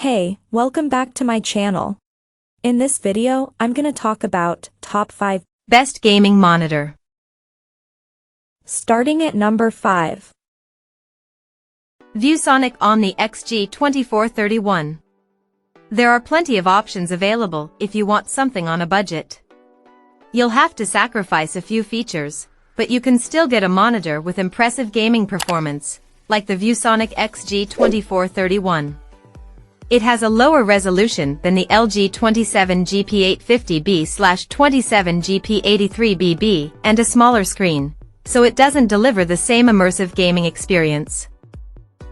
Hey, welcome back to my channel. In this video, I'm gonna talk about top 5 best gaming monitor. Starting at number 5. ViewSonic OMNI XG2431. There are plenty of options available if you want something on a budget. You'll have to sacrifice a few features, but you can still get a monitor with impressive gaming performance, like the ViewSonic XG2431. It has a lower resolution than the LG 27GP80B/27GP83BB and a smaller screen, so it doesn't deliver the same immersive gaming experience.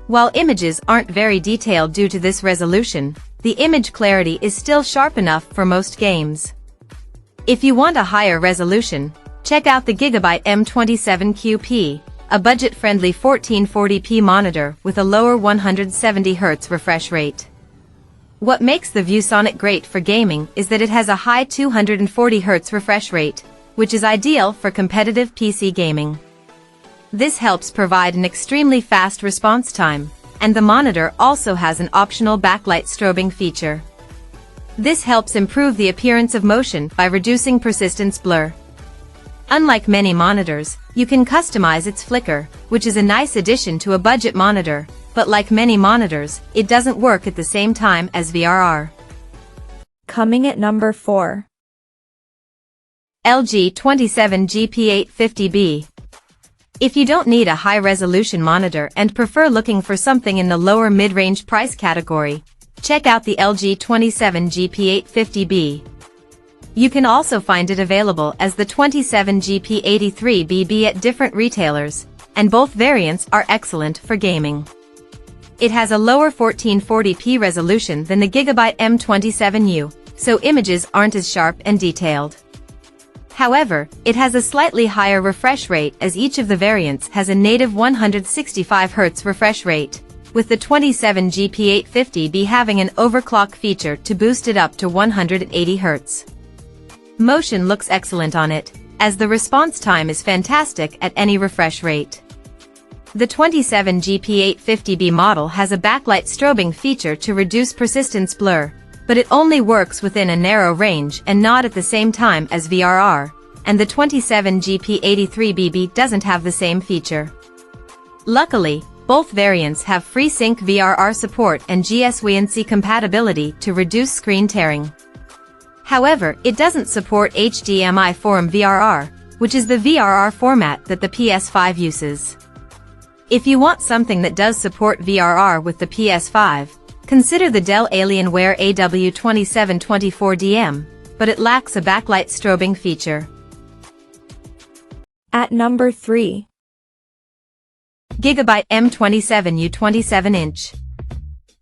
While images aren't very detailed due to this resolution, the image clarity is still sharp enough for most games. If you want a higher resolution, check out the Gigabyte M27QP, a budget-friendly 1440p monitor with a lower 170Hz refresh rate. What makes the ViewSonic great for gaming is that it has a high 240Hz refresh rate, which is ideal for competitive PC gaming. This helps provide an extremely fast response time, and the monitor also has an optional backlight strobing feature. This helps improve the appearance of motion by reducing persistence blur. Unlike many monitors, you can customize its flicker, which is a nice addition to a budget monitor, but like many monitors, it doesn't work at the same time as VRR. Coming at number 4. LG 27GP850B. If you don't need a high-resolution monitor and prefer looking for something in the lower mid-range price category, check out the LG 27GP850B. You can also find it available as the 27GP83BB at different retailers, and both variants are excellent for gaming. It has a lower 1440p resolution than the Gigabyte M27U, so images aren't as sharp and detailed. However, it has a slightly higher refresh rate as each of the variants has a native 165Hz refresh rate, with the 27GP850B having an overclock feature to boost it up to 180Hz. Motion looks excellent on it, as the response time is fantastic at any refresh rate. The 27GP850B model has a backlight strobing feature to reduce persistence blur, but it only works within a narrow range and not at the same time as VRR, and the 27GP83BB doesn't have the same feature. Luckily, both variants have FreeSync VRR support and GSWNC compatibility to reduce screen tearing. However, it doesn't support HDMI Forum VRR, which is the VRR format that the PS5 uses. If you want something that does support VRR with the PS5, consider the Dell Alienware AW2724DM, but it lacks a backlight strobing feature. At number 3. Gigabyte M27U 27-inch.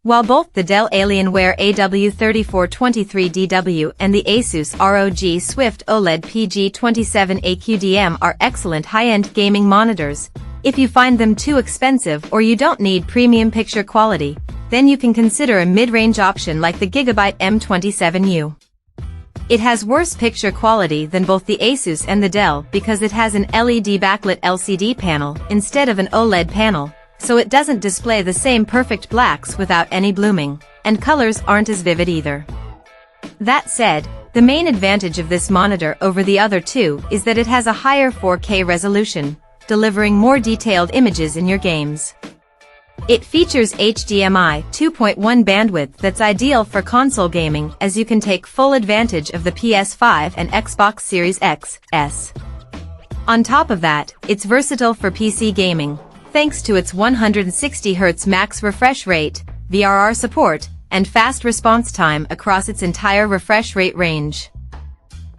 While both the Dell Alienware AW3423DW and the ASUS ROG Swift OLED PG27AQDM are excellent high-end gaming monitors, if you find them too expensive or you don't need premium picture quality, then you can consider a mid-range option like the Gigabyte M27U. It has worse picture quality than both the ASUS and the Dell because it has an LED backlit LCD panel instead of an OLED panel, so it doesn't display the same perfect blacks without any blooming, and colors aren't as vivid either. That said, the main advantage of this monitor over the other two is that it has a higher 4K resolution, delivering more detailed images in your games. It features HDMI 2.1 bandwidth that's ideal for console gaming as you can take full advantage of the PS5 and Xbox Series X, S. On top of that, it's versatile for PC gaming, thanks to its 160Hz max refresh rate, VRR support, and fast response time across its entire refresh rate range.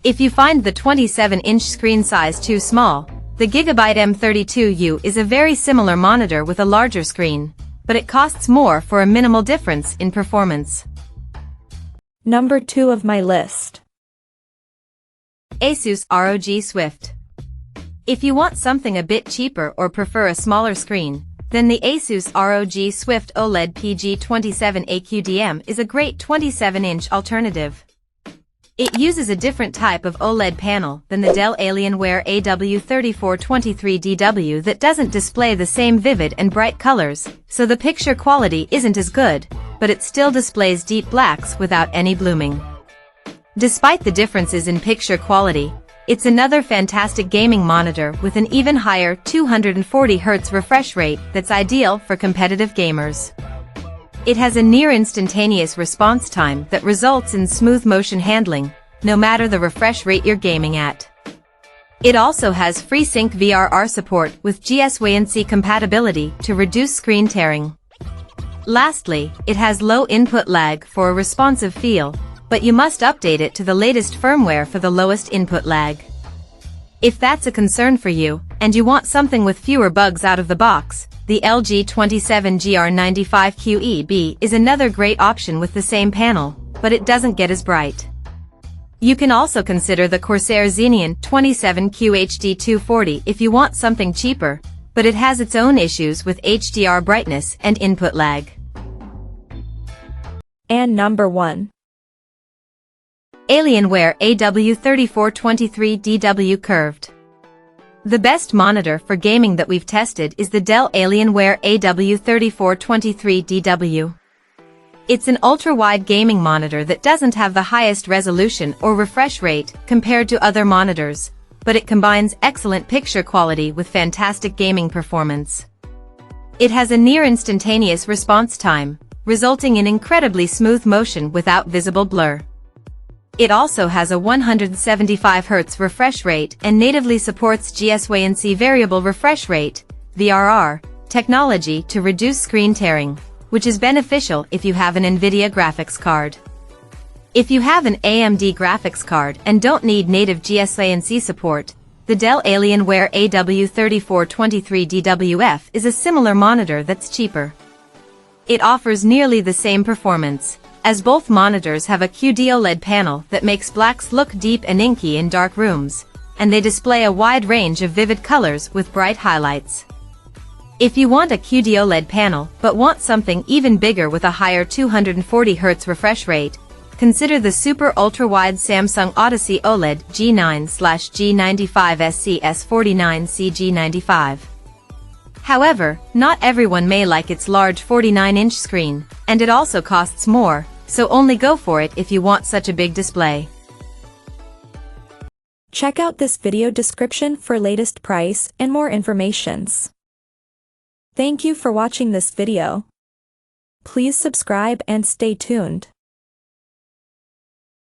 If you find the 27-inch screen size too small, the Gigabyte M32U is a very similar monitor with a larger screen, but it costs more for a minimal difference in performance. Number 2 of my list. ASUS ROG Swift. If you want something a bit cheaper or prefer a smaller screen, then the ASUS ROG Swift OLED PG27AQDM is a great 27-inch alternative. It uses a different type of OLED panel than the Dell Alienware AW3423DW that doesn't display the same vivid and bright colors, so the picture quality isn't as good, but it still displays deep blacks without any blooming. Despite the differences in picture quality, it's another fantastic gaming monitor with an even higher 240Hz refresh rate that's ideal for competitive gamers. It has a near-instantaneous response time that results in smooth motion handling, no matter the refresh rate you're gaming at. It also has FreeSync VRR support with GSWNC compatibility to reduce screen tearing. Lastly, it has low input lag for a responsive feel, but you must update it to the latest firmware for the lowest input lag. If that's a concern for you, and you want something with fewer bugs out of the box, the LG 27GR95QEB is another great option with the same panel, but it doesn't get as bright. You can also consider the Corsair Xeneon 27QHD240 if you want something cheaper, but it has its own issues with HDR brightness and input lag. And number 1. Alienware AW3423DW Curved. The best monitor for gaming that we've tested is the Dell Alienware AW3423DW. It's an ultra-wide gaming monitor that doesn't have the highest resolution or refresh rate compared to other monitors, but it combines excellent picture quality with fantastic gaming performance. It has a near-instantaneous response time, resulting in incredibly smooth motion without visible blur. It also has a 175Hz refresh rate and natively supports GSWNC variable refresh rate, VRR, technology to reduce screen tearing, which is beneficial if you have an NVIDIA graphics card. If you have an AMD graphics card and don't need native GSWNC support, the Dell Alienware AW3423DWF is a similar monitor that's cheaper. It offers nearly the same performance, as both monitors have a QD OLED panel that makes blacks look deep and inky in dark rooms, and they display a wide range of vivid colors with bright highlights. If you want a QD OLED panel but want something even bigger with a higher 240Hz refresh rate, consider the super ultra-wide Samsung Odyssey OLED G9/G95SCS49CG95. However, not everyone may like its large 49-inch screen, and it also costs more, so only go for it if you want such a big display. Check out this video description for latest price and more informations. Thank you for watching this video. Please subscribe and stay tuned.